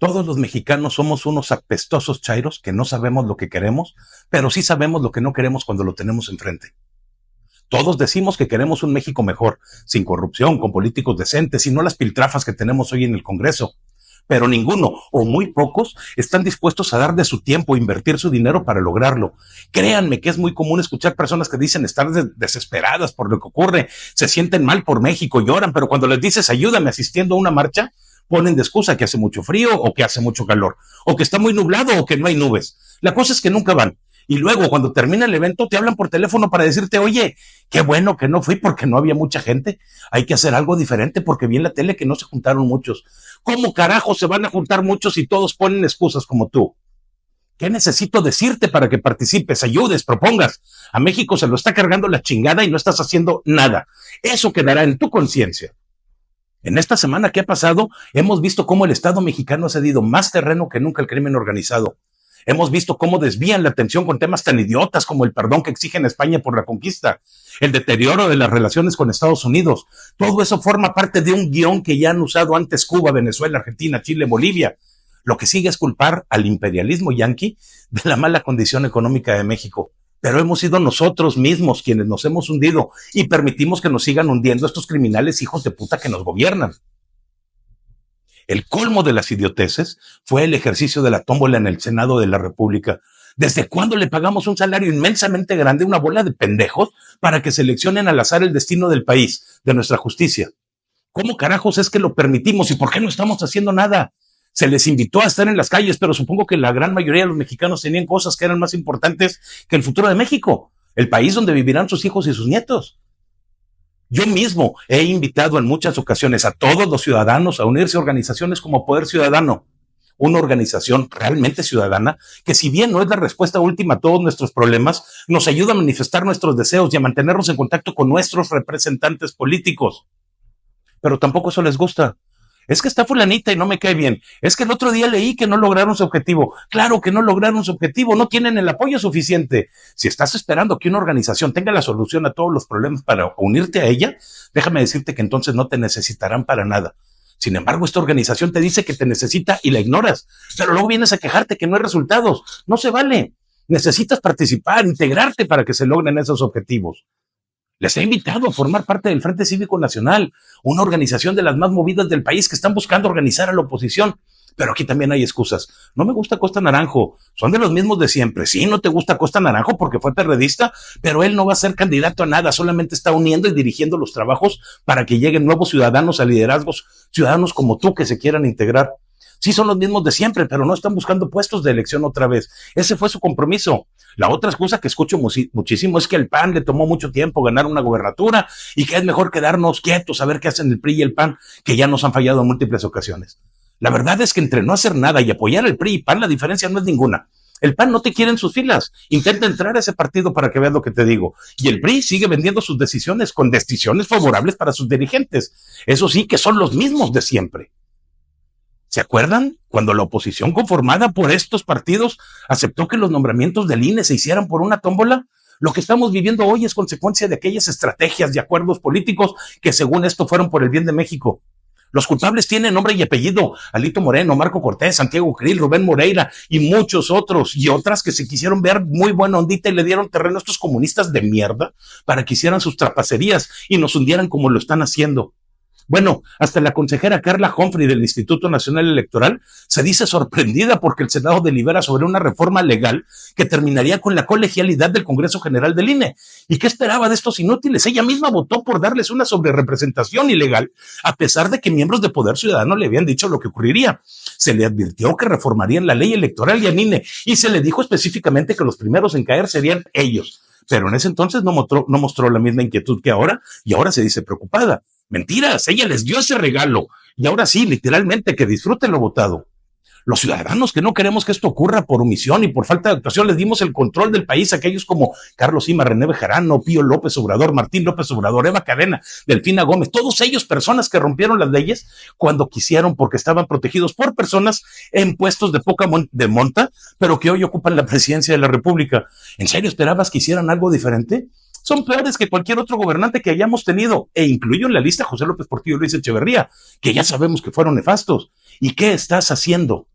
Todos los mexicanos somos unos apestosos chairos que no sabemos lo que queremos, pero sí sabemos lo que no queremos cuando lo tenemos enfrente. Todos decimos que queremos un México mejor, sin corrupción, con políticos decentes y no las piltrafas que tenemos hoy en el Congreso. Pero ninguno, o muy pocos, están dispuestos a dar de su tiempo, invertir su dinero para lograrlo. Créanme que es muy común escuchar personas que dicen estar desesperadas por lo que ocurre, se sienten mal por México, lloran, pero cuando les dices ayúdame asistiendo a una marcha, ponen de excusa que hace mucho frío o que hace mucho calor, o que está muy nublado o que no hay nubes. La cosa es que nunca van. Y luego, cuando termina el evento, te hablan por teléfono para decirte, oye, qué bueno que no fui porque no había mucha gente. Hay que hacer algo diferente porque vi en la tele que no se juntaron muchos. ¿Cómo carajo se van a juntar muchos si todos ponen excusas como tú? ¿Qué necesito decirte para que participes, ayudes, propongas? A México se lo está cargando la chingada y no estás haciendo nada. Eso quedará en tu conciencia. En esta semana que ha pasado, hemos visto cómo el Estado mexicano ha cedido más terreno que nunca al crimen organizado. Hemos visto cómo desvían la atención con temas tan idiotas como el perdón que exigen a España por la conquista, el deterioro de las relaciones con Estados Unidos. Todo eso forma parte de un guión que ya han usado antes Cuba, Venezuela, Argentina, Chile, Bolivia. Lo que sigue es culpar al imperialismo yanqui de la mala condición económica de México. Pero hemos sido nosotros mismos quienes nos hemos hundido y permitimos que nos sigan hundiendo estos criminales hijos de puta que nos gobiernan. El colmo de las idioteces fue el ejercicio de la tómbola en el Senado de la República. ¿Desde cuándo le pagamos un salario inmensamente grande a una bola de pendejos para que seleccionen al azar el destino del país, de nuestra justicia? ¿Cómo carajos es que lo permitimos y por qué no estamos haciendo nada? Se les invitó a estar en las calles, pero supongo que la gran mayoría de los mexicanos tenían cosas que eran más importantes que el futuro de México, el país donde vivirán sus hijos y sus nietos. Yo mismo he invitado en muchas ocasiones a todos los ciudadanos a unirse a organizaciones como Poder Ciudadano, una organización realmente ciudadana que, si bien no es la respuesta última a todos nuestros problemas, nos ayuda a manifestar nuestros deseos y a mantenernos en contacto con nuestros representantes políticos. Pero tampoco eso les gusta. Es que está fulanita y no me cae bien. Es que el otro día leí que no lograron su objetivo. Claro que no lograron su objetivo, no tienen el apoyo suficiente. Si estás esperando que una organización tenga la solución a todos los problemas para unirte a ella, déjame decirte que entonces no te necesitarán para nada. Sin embargo, esta organización te dice que te necesita y la ignoras, pero luego vienes a quejarte que no hay resultados. No se vale. Necesitas participar, integrarte para que se logren esos objetivos. Les he invitado a formar parte del Frente Cívico Nacional, una organización de las más movidas del país que están buscando organizar a la oposición. Pero aquí también hay excusas. No me gusta Costa Naranjo. Son de los mismos de siempre. Sí, no te gusta Costa Naranjo porque fue perredista, pero él no va a ser candidato a nada. Solamente está uniendo y dirigiendo los trabajos para que lleguen nuevos ciudadanos a liderazgos, ciudadanos como tú que se quieran integrar. Sí, son los mismos de siempre, pero no están buscando puestos de elección otra vez. Ese fue su compromiso. La otra excusa que escucho muchísimo es que al PAN le tomó mucho tiempo ganar una gobernatura y que es mejor quedarnos quietos a ver qué hacen el PRI y el PAN, que ya nos han fallado en múltiples ocasiones. La verdad es que entre no hacer nada y apoyar al PRI y PAN, la diferencia no es ninguna. El PAN no te quiere en sus filas. Intenta entrar a ese partido para que veas lo que te digo. Y el PRI sigue vendiendo sus decisiones con decisiones favorables para sus dirigentes. Eso sí, que son los mismos de siempre. ¿Se acuerdan cuando la oposición conformada por estos partidos aceptó que los nombramientos del INE se hicieran por una tómbola? Lo que estamos viviendo hoy es consecuencia de aquellas estrategias y acuerdos políticos que, según esto, fueron por el bien de México. Los culpables tienen nombre y apellido: Alito Moreno, Marco Cortés, Santiago Krill, Rubén Moreira y muchos otros, y otras que se quisieron ver muy buena ondita y le dieron terreno a estos comunistas de mierda para que hicieran sus trapacerías y nos hundieran como lo están haciendo. Bueno, hasta la consejera Carla Humphrey del Instituto Nacional Electoral se dice sorprendida porque el Senado delibera sobre una reforma legal que terminaría con la colegialidad del Congreso General del INE. ¿Y qué esperaba de estos inútiles? Ella misma votó por darles una sobrerepresentación ilegal, a pesar de que miembros de Poder Ciudadano le habían dicho lo que ocurriría. Se le advirtió que reformarían la ley electoral y al INE, y se le dijo específicamente que los primeros en caer serían ellos. Pero en ese entonces no mostró la misma inquietud que ahora, y ahora se dice preocupada. Mentiras, ella les dio ese regalo. Y ahora sí, literalmente, que disfruten lo votado. Los ciudadanos que no queremos que esto ocurra por omisión y por falta de actuación, les dimos el control del país a aquellos como Carlos Sima, René Bejarano, Pío López Obrador, Martín López Obrador, Eva Cadena, Delfina Gómez, todos ellos personas que rompieron las leyes cuando quisieron porque estaban protegidos por personas en puestos de poca monta, pero que hoy ocupan la presidencia de la República. ¿En serio esperabas que hicieran algo diferente? Son peores que cualquier otro gobernante que hayamos tenido, e incluyo en la lista a José López Portillo y Luis Echeverría, que ya sabemos que fueron nefastos. ¿Y qué estás haciendo?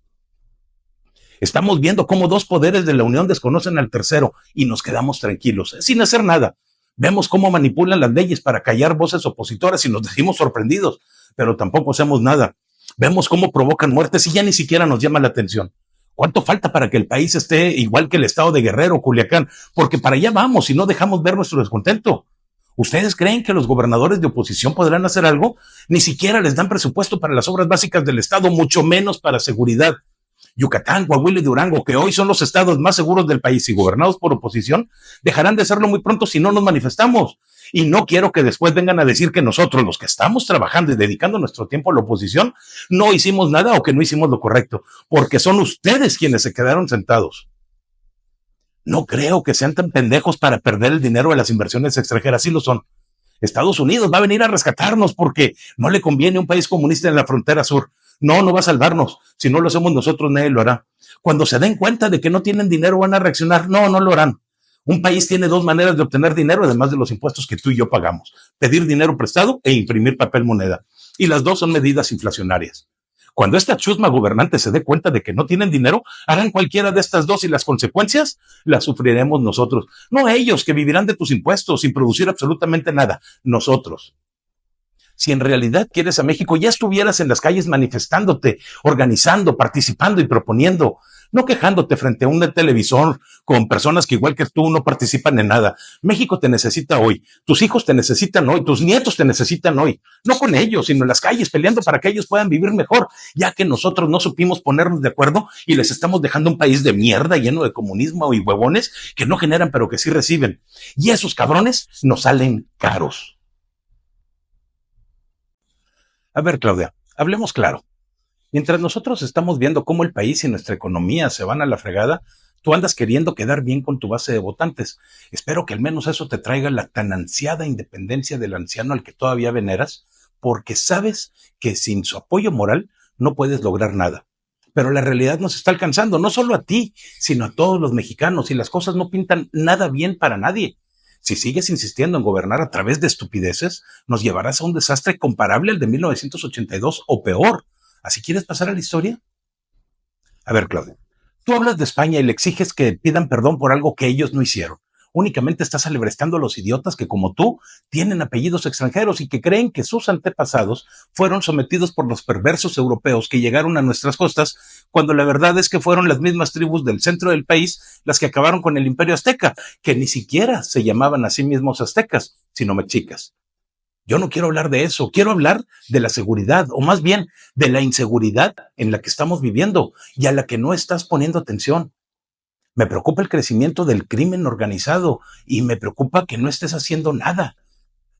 Estamos viendo cómo dos poderes de la Unión desconocen al tercero y nos quedamos tranquilos, sin hacer nada. Vemos cómo manipulan las leyes para callar voces opositoras y nos decimos sorprendidos, pero tampoco hacemos nada. Vemos cómo provocan muertes y ya ni siquiera nos llama la atención. ¿Cuánto falta para que el país esté igual que el estado de Guerrero, Culiacán? Porque para allá vamos y no dejamos ver nuestro descontento. ¿Ustedes creen que los gobernadores de oposición podrán hacer algo? Ni siquiera les dan presupuesto para las obras básicas del estado, mucho menos para seguridad. Yucatán, Coahuila y Durango, que hoy son los estados más seguros del país y gobernados por oposición, dejarán de serlo muy pronto si no nos manifestamos. Y no quiero que después vengan a decir que nosotros, los que estamos trabajando y dedicando nuestro tiempo a la oposición, no hicimos nada o que no hicimos lo correcto, porque son ustedes quienes se quedaron sentados. No creo que sean tan pendejos para perder el dinero de las inversiones extranjeras, sí lo son. Estados Unidos va a venir a rescatarnos porque no le conviene un país comunista en la frontera sur. No, no va a salvarnos. Si no lo hacemos nosotros, nadie lo hará. Cuando se den cuenta de que no tienen dinero, van a reaccionar. No, no lo harán. Un país tiene dos maneras de obtener dinero, además de los impuestos que tú y yo pagamos. Pedir dinero prestado e imprimir papel moneda. Y las dos son medidas inflacionarias. Cuando esta chusma gobernante se dé cuenta de que no tienen dinero, harán cualquiera de estas dos y las consecuencias las sufriremos nosotros. No ellos, que vivirán de tus impuestos sin producir absolutamente nada. Nosotros. Si en realidad quieres a México, ya estuvieras en las calles manifestándote, organizando, participando y proponiendo, no quejándote frente a un televisor con personas que igual que tú no participan en nada. México te necesita hoy, tus hijos te necesitan hoy, tus nietos te necesitan hoy, no con ellos, sino en las calles peleando para que ellos puedan vivir mejor, ya que nosotros no supimos ponernos de acuerdo y les estamos dejando un país de mierda lleno de comunismo y huevones que no generan pero que sí reciben. Y esos cabrones nos salen caros. A ver, Claudia, hablemos claro. Mientras nosotros estamos viendo cómo el país y nuestra economía se van a la fregada, tú andas queriendo quedar bien con tu base de votantes. Espero que al menos eso te traiga la tan ansiada independencia del anciano al que todavía veneras, porque sabes que sin su apoyo moral no puedes lograr nada. Pero la realidad nos está alcanzando, no solo a ti, sino a todos los mexicanos, y las cosas no pintan nada bien para nadie. Si sigues insistiendo en gobernar a través de estupideces, nos llevarás a un desastre comparable al de 1982 o peor. ¿Así quieres pasar a la historia? A ver, Claudia, tú hablas de España y le exiges que pidan perdón por algo que ellos no hicieron. Únicamente estás alebrestando a los idiotas que, como tú, tienen apellidos extranjeros y que creen que sus antepasados fueron sometidos por los perversos europeos que llegaron a nuestras costas, cuando la verdad es que fueron las mismas tribus del centro del país las que acabaron con el imperio azteca, que ni siquiera se llamaban a sí mismos aztecas, sino mexicas. Yo no quiero hablar de eso, quiero hablar de la seguridad, o más bien de la inseguridad en la que estamos viviendo y a la que no estás poniendo atención. Me preocupa el crecimiento del crimen organizado y me preocupa que no estés haciendo nada.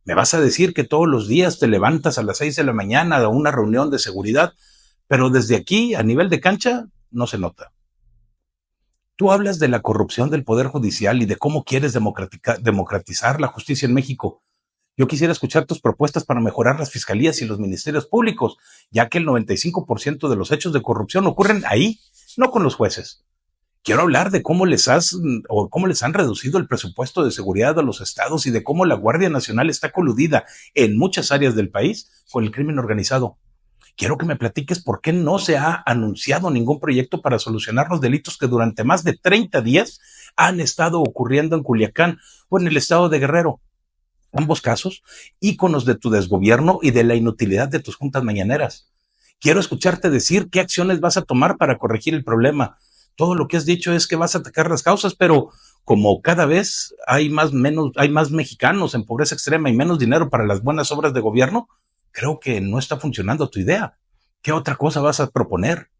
Me vas a decir que todos los días te levantas a las 6 de la mañana a una reunión de seguridad, pero desde aquí, a nivel de cancha, no se nota. Tú hablas de la corrupción del Poder Judicial y de cómo quieres democratizar la justicia en México. Yo quisiera escuchar tus propuestas para mejorar las fiscalías y los ministerios públicos, ya que el 95% de los hechos de corrupción ocurren ahí, no con los jueces. Quiero hablar de cómo les han reducido el presupuesto de seguridad a los estados y de cómo la Guardia Nacional está coludida en muchas áreas del país con el crimen organizado. Quiero que me platiques por qué no se ha anunciado ningún proyecto para solucionar los delitos que durante más de 30 días han estado ocurriendo en Culiacán o en el estado de Guerrero. Ambos casos, íconos de tu desgobierno y de la inutilidad de tus juntas mañaneras. Quiero escucharte decir qué acciones vas a tomar para corregir el problema. Todo lo que has dicho es que vas a atacar las causas, pero como cada vez hay más mexicanos en pobreza extrema y menos dinero para las buenas obras de gobierno, creo que no está funcionando tu idea. ¿Qué otra cosa vas a proponer?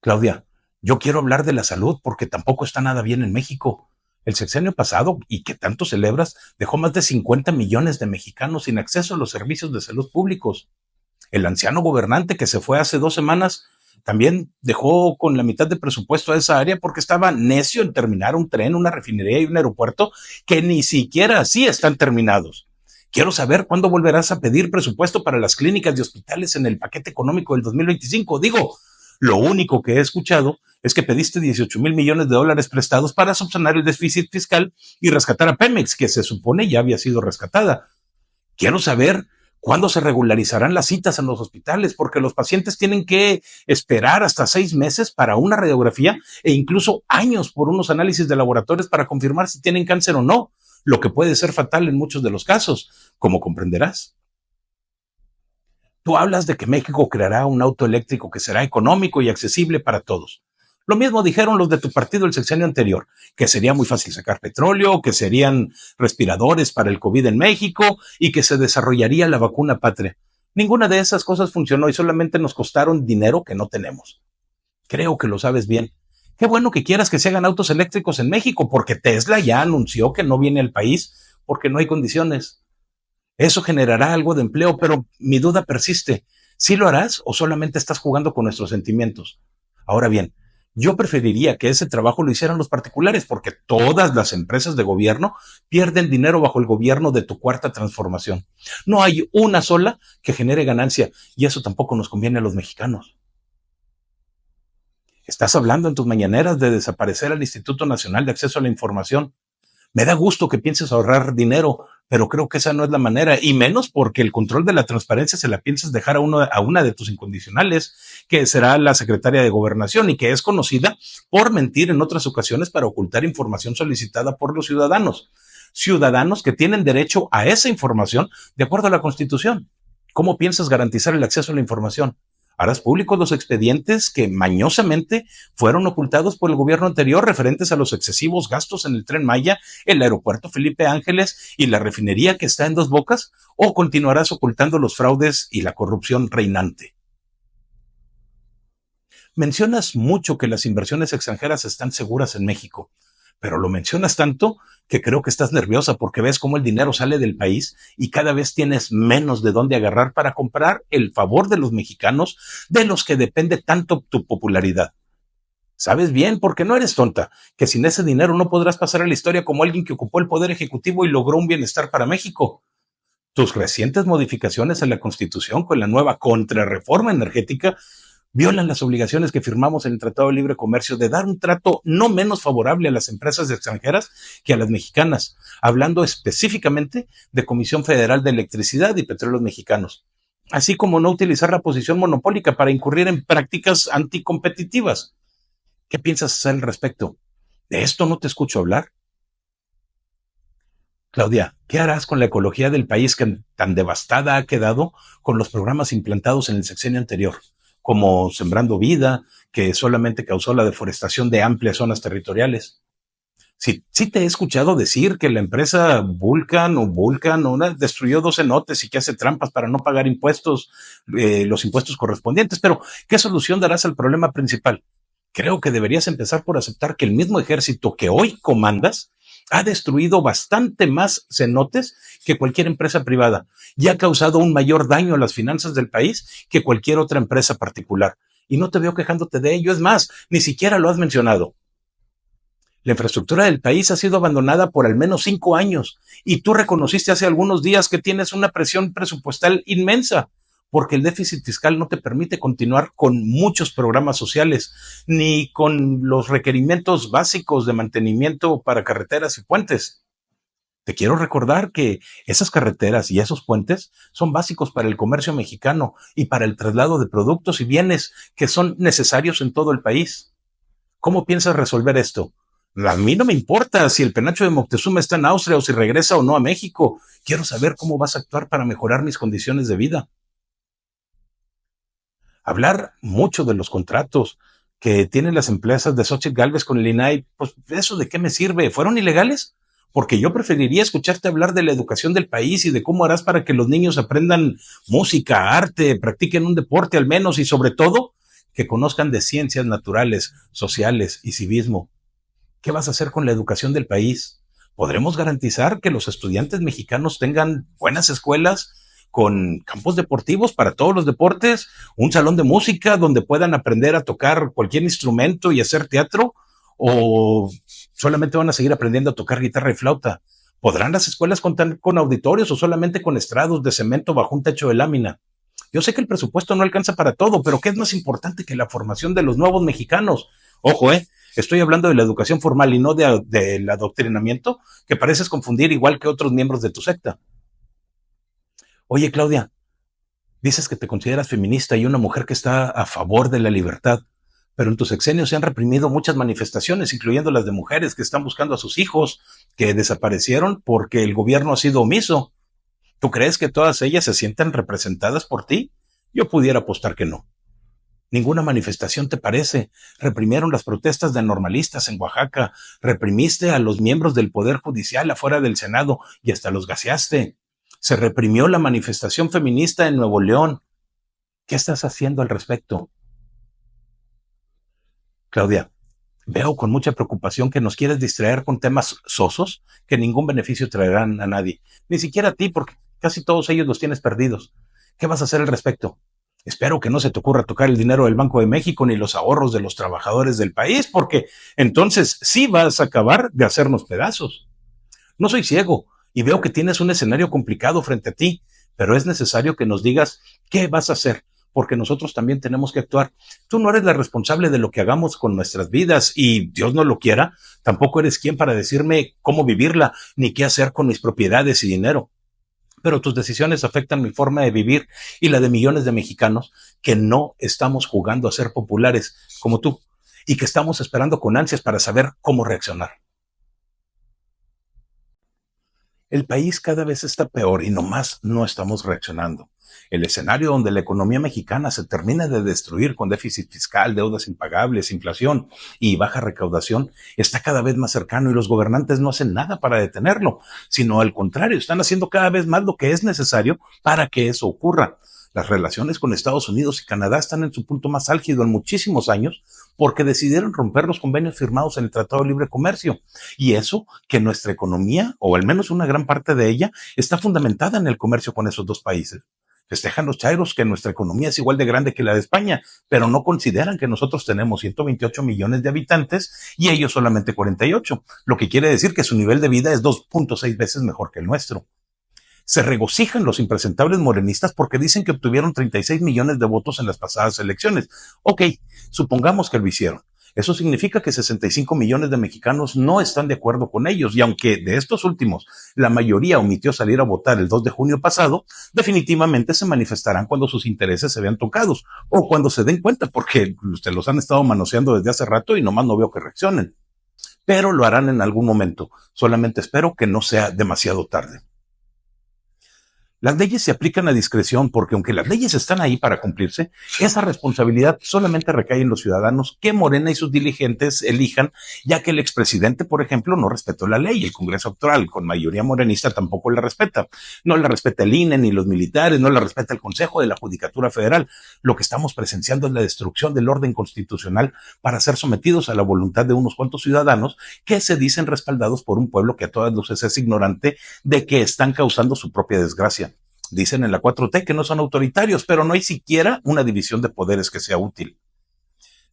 Claudia, yo quiero hablar de la salud porque tampoco está nada bien en México. El sexenio pasado, y que tanto celebras, dejó más de 50 millones de mexicanos sin acceso a los servicios de salud públicos. El anciano gobernante que se fue hace 2 semanas también dejó con la mitad de presupuesto a esa área porque estaba necio en terminar un tren, una refinería y un aeropuerto que ni siquiera así están terminados. Quiero saber cuándo volverás a pedir presupuesto para las clínicas y hospitales en el paquete económico del 2025. Digo, lo único que he escuchado es que pediste 18,000 millones de dólares prestados para subsanar el déficit fiscal y rescatar a Pemex, que se supone ya había sido rescatada. Quiero saber ¿Cuándo se regularizarán las citas en los hospitales? Porque los pacientes tienen que esperar hasta 6 meses para una radiografía e incluso años por unos análisis de laboratorios para confirmar si tienen cáncer o no, lo que puede ser fatal en muchos de los casos, como comprenderás. Tú hablas de que México creará un auto eléctrico que será económico y accesible para todos. Lo mismo dijeron los de tu partido el sexenio anterior, que sería muy fácil sacar petróleo, que serían respiradores para el COVID en México y que se desarrollaría la vacuna patria. Ninguna de esas cosas funcionó y solamente nos costaron dinero que no tenemos. Creo que lo sabes bien. Qué bueno que quieras que se hagan autos eléctricos en México, porque Tesla ya anunció que no viene al país porque no hay condiciones. Eso generará algo de empleo, pero mi duda persiste. ¿Sí lo harás o solamente estás jugando con nuestros sentimientos? Ahora bien, yo preferiría que ese trabajo lo hicieran los particulares, porque todas las empresas de gobierno pierden dinero bajo el gobierno de tu cuarta transformación. No hay una sola que genere ganancia y eso tampoco nos conviene a los mexicanos. Estás hablando en tus mañaneras de desaparecer al Instituto Nacional de Acceso a la Información. Me da gusto que pienses ahorrar dinero, pero creo que esa no es la manera, y menos porque el control de la transparencia se la piensas dejar a una de tus incondicionales, que será la secretaria de Gobernación y que es conocida por mentir en otras ocasiones para ocultar información solicitada por los ciudadanos. Ciudadanos que tienen derecho a esa información de acuerdo a la Constitución. ¿Cómo piensas garantizar el acceso a la información? ¿Harás públicos los expedientes que mañosamente fueron ocultados por el gobierno anterior referentes a los excesivos gastos en el Tren Maya, el aeropuerto Felipe Ángeles y la refinería que está en Dos Bocas? ¿O continuarás ocultando los fraudes y la corrupción reinante? Mencionas mucho que las inversiones extranjeras están seguras en México, pero lo mencionas tanto que creo que estás nerviosa porque ves cómo el dinero sale del país y cada vez tienes menos de dónde agarrar para comprar el favor de los mexicanos, de los que depende tanto tu popularidad. Sabes bien, porque no eres tonta, que sin ese dinero no podrás pasar a la historia como alguien que ocupó el poder ejecutivo y logró un bienestar para México. Tus recientes modificaciones a la Constitución con la nueva contrarreforma energética violan las obligaciones que firmamos en el Tratado de Libre Comercio de dar un trato no menos favorable a las empresas extranjeras que a las mexicanas, hablando específicamente de Comisión Federal de Electricidad y Petróleos Mexicanos, así como no utilizar la posición monopólica para incurrir en prácticas anticompetitivas. ¿Qué piensas hacer al respecto? ¿De esto no te escucho hablar? Claudia, ¿qué harás con la ecología del país que tan devastada ha quedado con los programas implantados en el sexenio anterior, como Sembrando Vida, que solamente causó la deforestación de amplias zonas territoriales? Sí te he escuchado decir que la empresa Vulcan destruyó 2 cenotes y que hace trampas para no pagar impuestos, los impuestos correspondientes, pero ¿qué solución darás al problema principal? Creo que deberías empezar por aceptar que el mismo ejército que hoy comandas ha destruido bastante más cenotes que cualquier empresa privada y ha causado un mayor daño a las finanzas del país que cualquier otra empresa particular. Y no te veo quejándote de ello, es más, ni siquiera lo has mencionado. La infraestructura del país ha sido abandonada por al menos 5 años y tú reconociste hace algunos días que tienes una presión presupuestal inmensa porque el déficit fiscal no te permite continuar con muchos programas sociales ni con los requerimientos básicos de mantenimiento para carreteras y puentes. Te quiero recordar que esas carreteras y esos puentes son básicos para el comercio mexicano y para el traslado de productos y bienes que son necesarios en todo el país. ¿Cómo piensas resolver esto? A mí no me importa si el penacho de Moctezuma está en Austria o si regresa o no a México. Quiero saber cómo vas a actuar para mejorar mis condiciones de vida. Hablar mucho de los contratos que tienen las empresas de Xochitl Gálvez con el INAI, pues ¿eso de qué me sirve? ¿Fueron ilegales? Porque yo preferiría escucharte hablar de la educación del país y de cómo harás para que los niños aprendan música, arte, practiquen un deporte al menos y sobre todo que conozcan de ciencias naturales, sociales y civismo. ¿Qué vas a hacer con la educación del país? ¿Podremos garantizar que los estudiantes mexicanos tengan buenas escuelas con campos deportivos para todos los deportes, un salón de música donde puedan aprender a tocar cualquier instrumento y hacer teatro? ¿O solamente van a seguir aprendiendo a tocar guitarra y flauta? ¿Podrán las escuelas contar con auditorios o solamente con estrados de cemento bajo un techo de lámina? Yo sé que el presupuesto no alcanza para todo, pero ¿qué es más importante que la formación de los nuevos mexicanos? Ojo, estoy hablando de la educación formal y no del adoctrinamiento, que pareces confundir igual que otros miembros de tu secta. Oye, Claudia, dices que te consideras feminista y una mujer que está a favor de la libertad, pero en tus sexenios se han reprimido muchas manifestaciones, incluyendo las de mujeres que están buscando a sus hijos, que desaparecieron porque el gobierno ha sido omiso. ¿Tú crees que todas ellas se sienten representadas por ti? Yo pudiera apostar que no. Ninguna manifestación te parece. Reprimieron las protestas de normalistas en Oaxaca, reprimiste a los miembros del Poder Judicial afuera del Senado y hasta los gaseaste. Se reprimió la manifestación feminista en Nuevo León. ¿Qué estás haciendo al respecto? Claudia, veo con mucha preocupación que nos quieres distraer con temas sosos que ningún beneficio traerán a nadie, ni siquiera a ti, porque casi todos ellos los tienes perdidos. ¿Qué vas a hacer al respecto? Espero que no se te ocurra tocar el dinero del Banco de México ni los ahorros de los trabajadores del país, porque entonces sí vas a acabar de hacernos pedazos. No soy ciego y veo que tienes un escenario complicado frente a ti, pero es necesario que nos digas qué vas a hacer, porque nosotros también tenemos que actuar. Tú no eres la responsable de lo que hagamos con nuestras vidas y Dios no lo quiera, tampoco eres quien para decirme cómo vivirla ni qué hacer con mis propiedades y dinero. Pero tus decisiones afectan mi forma de vivir y la de millones de mexicanos que no estamos jugando a ser populares como tú y que estamos esperando con ansias para saber cómo reaccionar. El país cada vez está peor y nomás no estamos reaccionando. El escenario donde la economía mexicana se termina de destruir con déficit fiscal, deudas impagables, inflación y baja recaudación está cada vez más cercano y los gobernantes no hacen nada para detenerlo, sino al contrario, están haciendo cada vez más lo que es necesario para que eso ocurra. Las relaciones con Estados Unidos y Canadá están en su punto más álgido en muchísimos años porque decidieron romper los convenios firmados en el Tratado de Libre Comercio. Y eso que nuestra economía, o al menos una gran parte de ella, está fundamentada en el comercio con esos dos países. Festejan los chairos que nuestra economía es igual de grande que la de España, pero no consideran que nosotros tenemos 128 millones de habitantes y ellos solamente 48, lo que quiere decir que su nivel de vida es 2.6 veces mejor que el nuestro. Se regocijan los impresentables morenistas porque dicen que obtuvieron 36 millones de votos en las pasadas elecciones. Ok, supongamos que lo hicieron. Eso significa que 65 millones de mexicanos no están de acuerdo con ellos y aunque de estos últimos la mayoría omitió salir a votar el 2 de junio pasado, definitivamente se manifestarán cuando sus intereses se vean tocados o cuando se den cuenta porque se los han estado manoseando desde hace rato y nomás no veo que reaccionen. Pero lo harán en algún momento. Solamente espero que no sea demasiado tarde. Las leyes se aplican a discreción porque aunque las leyes están ahí para cumplirse, esa responsabilidad solamente recae en los ciudadanos que Morena y sus dirigentes elijan, ya que el expresidente, por ejemplo, no respetó la ley. El Congreso actual, con mayoría morenista, tampoco la respeta. No la respeta el INE ni los militares, no la respeta el Consejo de la Judicatura Federal. Lo que estamos presenciando es la destrucción del orden constitucional para ser sometidos a la voluntad de unos cuantos ciudadanos que se dicen respaldados por un pueblo que a todas luces es ignorante de que están causando su propia desgracia. Dicen en la 4T que no son autoritarios, pero no hay siquiera una división de poderes que sea útil.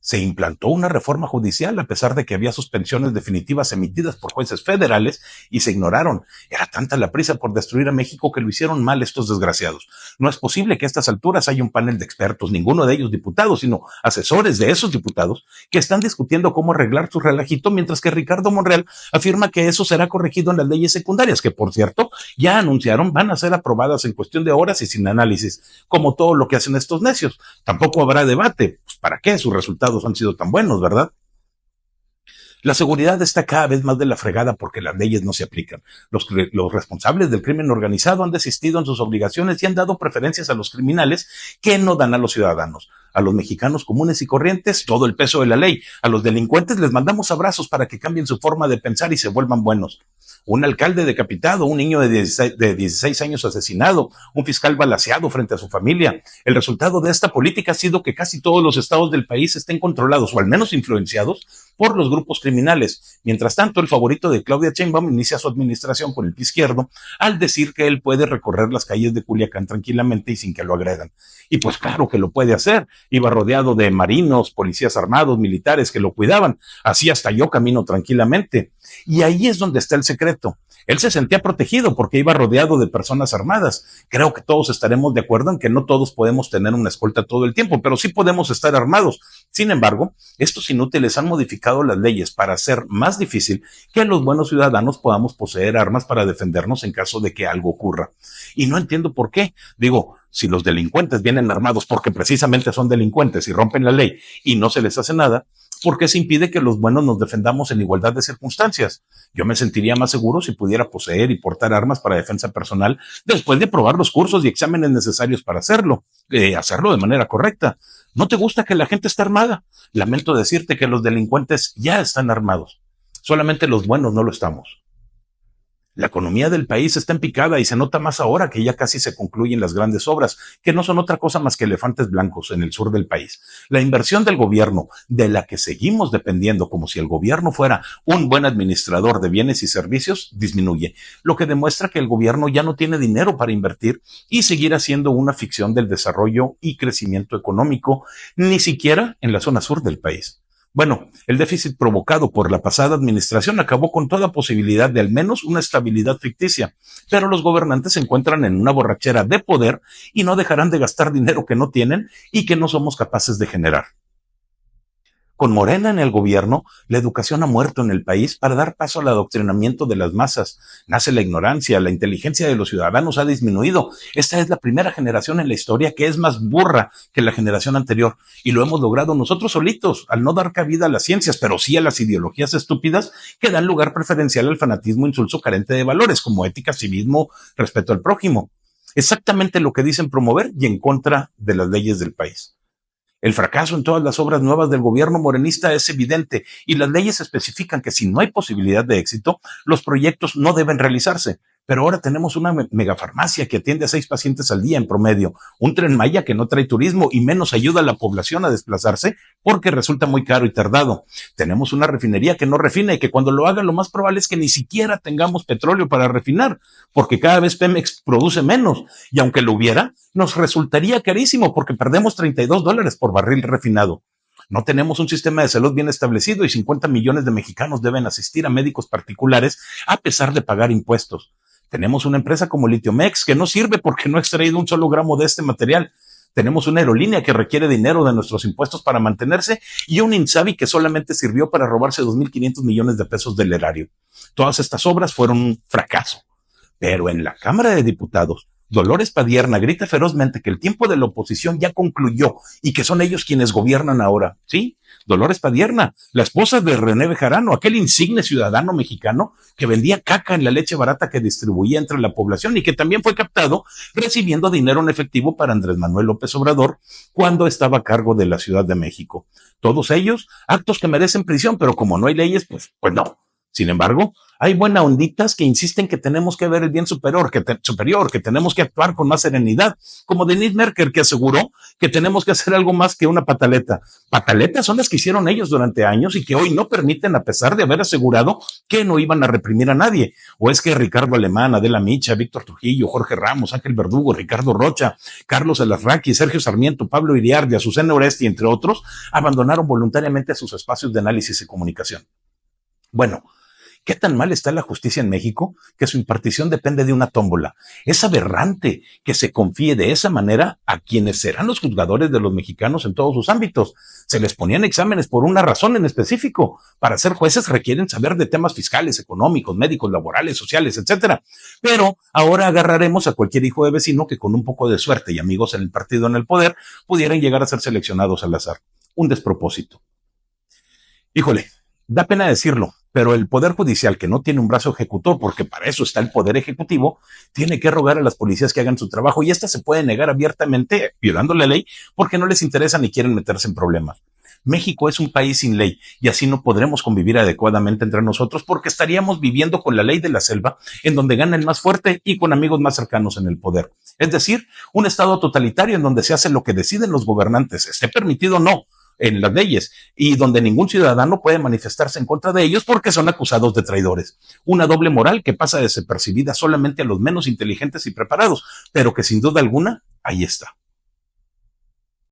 Se implantó una reforma judicial a pesar de que había suspensiones definitivas emitidas por jueces federales y se ignoraron. Era tanta la prisa por destruir a México que lo hicieron mal estos desgraciados. No es posible que a estas alturas haya un panel de expertos, ninguno de ellos diputados, sino asesores de esos diputados que están discutiendo cómo arreglar su relajito, mientras que Ricardo Monreal afirma que eso será corregido en las leyes secundarias, que por cierto ya anunciaron van a ser aprobadas en cuestión de horas y sin análisis, como todo lo que hacen estos necios. Tampoco habrá debate. Pues, ¿para qué? Sus resultados han sido tan buenos, ¿verdad? La seguridad está cada vez más de la fregada porque las leyes no se aplican. Los responsables del crimen organizado han desistido en sus obligaciones y han dado preferencias a los criminales que no dan a los ciudadanos. A los mexicanos comunes y corrientes, todo el peso de la ley. A los delincuentes les mandamos abrazos para que cambien su forma de pensar y se vuelvan buenos. Un alcalde decapitado, un niño de 16 años asesinado, un fiscal balaceado frente a su familia. El resultado de esta política ha sido que casi todos los estados del país estén controlados o al menos influenciados por los grupos criminales. Mientras tanto, el favorito de Claudia Sheinbaum inicia su administración con el pie izquierdo al decir que él puede recorrer las calles de Culiacán tranquilamente y sin que lo agredan. Y pues claro que lo puede hacer. Iba rodeado de marinos, policías armados, militares que lo cuidaban. Así hasta yo camino tranquilamente. Y ahí es donde está el secreto. Él se sentía protegido porque iba rodeado de personas armadas. Creo que todos estaremos de acuerdo en que no todos podemos tener una escolta todo el tiempo, pero sí podemos estar armados. Sin embargo, estos inútiles han modificado las leyes para hacer más difícil que los buenos ciudadanos podamos poseer armas para defendernos en caso de que algo ocurra. Y no entiendo por qué. Digo, si los delincuentes vienen armados porque precisamente son delincuentes y rompen la ley y no se les hace nada, ¿por qué se impide que los buenos nos defendamos en igualdad de circunstancias? Yo me sentiría más seguro si pudiera poseer y portar armas para defensa personal después de aprobar los cursos y exámenes necesarios para hacerlo de manera correcta. ¿No te gusta que la gente esté armada? Lamento decirte que los delincuentes ya están armados. Solamente los buenos no lo estamos. La economía del país está en picada y se nota más ahora que ya casi se concluyen las grandes obras, que no son otra cosa más que elefantes blancos en el sur del país. La inversión del gobierno, de la que seguimos dependiendo como si el gobierno fuera un buen administrador de bienes y servicios, disminuye, lo que demuestra que el gobierno ya no tiene dinero para invertir y seguir haciendo una ficción del desarrollo y crecimiento económico, ni siquiera en la zona sur del país. Bueno, el déficit provocado por la pasada administración acabó con toda posibilidad de al menos una estabilidad ficticia, pero los gobernantes se encuentran en una borrachera de poder y no dejarán de gastar dinero que no tienen y que no somos capaces de generar. Con Morena en el gobierno, la educación ha muerto en el país para dar paso al adoctrinamiento de las masas. Nace la ignorancia, la inteligencia de los ciudadanos ha disminuido. Esta es la primera generación en la historia que es más burra que la generación anterior. Y lo hemos logrado nosotros solitos, al no dar cabida a las ciencias, pero sí a las ideologías estúpidas que dan lugar preferencial al fanatismo insulso carente de valores, como ética, civismo, respeto al prójimo. Exactamente lo que dicen promover y en contra de las leyes del país. El fracaso en todas las obras nuevas del gobierno morenista es evidente y las leyes especifican que si no hay posibilidad de éxito, los proyectos no deben realizarse. Pero ahora tenemos una megafarmacia que atiende a 6 pacientes al día en promedio, un Tren Maya que no trae turismo y menos ayuda a la población a desplazarse porque resulta muy caro y tardado. Tenemos una refinería que no refina y que cuando lo haga lo más probable es que ni siquiera tengamos petróleo para refinar, porque cada vez Pemex produce menos y aunque lo hubiera, nos resultaría carísimo porque perdemos $32 por barril refinado. No tenemos un sistema de salud bien establecido y 50 millones de mexicanos deben asistir a médicos particulares a pesar de pagar impuestos. Tenemos una empresa como Litiomex que no sirve porque no ha extraído un solo gramo de este material. Tenemos una aerolínea que requiere dinero de nuestros impuestos para mantenerse y un INSABI que solamente sirvió para robarse 2.500 millones de pesos del erario. Todas estas obras fueron un fracaso. Pero en la Cámara de Diputados, Dolores Padierna grita ferozmente que el tiempo de la oposición ya concluyó y que son ellos quienes gobiernan ahora. Sí, Dolores Padierna, la esposa de René Bejarano, aquel insigne ciudadano mexicano que vendía caca en la leche barata que distribuía entre la población y que también fue captado recibiendo dinero en efectivo para Andrés Manuel López Obrador cuando estaba a cargo de la Ciudad de México. Todos ellos, actos que merecen prisión, pero como no hay leyes, pues no. Sin embargo, hay buena onditas que insisten que tenemos que ver el bien superior, que tenemos que actuar con más serenidad, como Denise Merker, que aseguró que tenemos que hacer algo más que una pataleta. Pataletas son las que hicieron ellos durante años y que hoy no permiten, a pesar de haber asegurado que no iban a reprimir a nadie. O es que Ricardo Alemán, Adela Micha, Víctor Trujillo, Jorge Ramos, Ángel Verdugo, Ricardo Rocha, Carlos Alarraqui, Sergio Sarmiento, Pablo Iriarte, Azucena Oresti, entre otros, abandonaron voluntariamente sus espacios de análisis y comunicación. Bueno, ¿qué tan mal está la justicia en México que su impartición depende de una tómbola? Es aberrante que se confíe de esa manera a quienes serán los juzgadores de los mexicanos en todos sus ámbitos. Se les ponían exámenes por una razón en específico. Para ser jueces requieren saber de temas fiscales, económicos, médicos, laborales, sociales, etcétera. Pero ahora agarraremos a cualquier hijo de vecino que con un poco de suerte y amigos en el partido en el poder pudieran llegar a ser seleccionados al azar. Un despropósito. Híjole, da pena decirlo, pero el Poder Judicial, que no tiene un brazo ejecutor, porque para eso está el Poder Ejecutivo, tiene que rogar a las policías que hagan su trabajo y éstas se pueden negar abiertamente, violando la ley, porque no les interesa ni quieren meterse en problemas. México es un país sin ley y así no podremos convivir adecuadamente entre nosotros porque estaríamos viviendo con la ley de la selva, en donde gana el más fuerte y con amigos más cercanos en el poder. Es decir, un estado totalitario en donde se hace lo que deciden los gobernantes, esté permitido o no en las leyes, y donde ningún ciudadano puede manifestarse en contra de ellos porque son acusados de traidores. Una doble moral que pasa desapercibida solamente a los menos inteligentes y preparados, pero que sin duda alguna ahí está.